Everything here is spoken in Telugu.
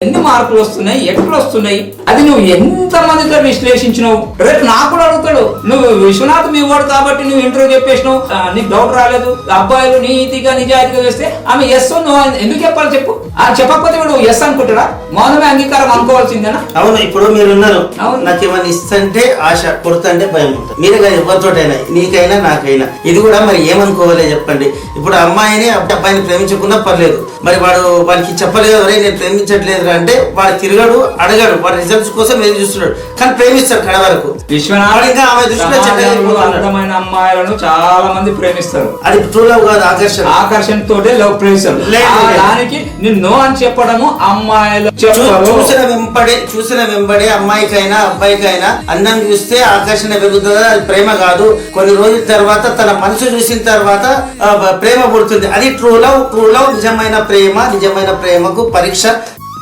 ఎన్ని మార్కులు వస్తున్నాయి, ఎట్లా వస్తున్నాయి, అది నువ్వు ఎంత మందితో విశ్లేషించినావు. రేపు నాకు కూడా అడుగుతాడు, నువ్వు విశ్వనాథ్ మీ వాడు కాబట్టి నువ్వు ఇంటర్వ్యూ చెప్పేసినావు, నీకు డౌట్ రాలేదు, అబ్బాయిలు నీతిగా నిజాయితీగా చేస్తే ఆమె ఎస్ నువ్వు ఎందుకు చెప్పాలి చెప్పు. చెప్పకపోతే నువ్వు ఎస్ అనుకుంటాడా? మౌనమే అంగీకారం అనుకోవాల్సిందేనా? అవును, ఇప్పుడు మీరున్నారు, నాకు ఏమైనా ఇస్తుంటే ఆశ, కొడుతుంటే భయం ఉంటుంది. మీరే కాదు ఎవరితోటైనా, నీకైనా నాకైనా. ఇది కూడా మరి ఏమనుకోవాలి చెప్పండి. ఇప్పుడు అమ్మాయిని అబ్బాయిని ప్రేమించకుండా పర్లేదు, మరి వాడికి చెప్పలేదు అరే నేను ప్రేమించట్లేదు అంటే వాడు తిరగడు, అడగడు, వాడి రిజల్ట్స్ కోసం ఎదురు చూస్తున్నాడు, కానీ ప్రేమిస్తాడు కడ వరకు. అందమైన అమ్మాయిలను చాలా మంది ప్రేమిస్తారు, అది ట్రూ లవ్ కాదు, ఆకర్షణ తోటే లవ్ ప్రేమిస్తారు. దానికి నిన్ను అని చెప్పడము అమ్మాయిలు చూసిన వెంబడే అమ్మాయికైనా అబ్బాయికైనా అందం చూస్తే ఆకర్షణ పెరుగుతుందా, అది ప్రేమ కాదు. కొన్ని రోజుల తర్వాత తన మనసు చూసిన తర్వాత ప్రేమ పుడుతుంది, అది ట్రూ లవ్. నిజమైన ప్రేమ, నిజమైన ప్రేమకు పరీక్ష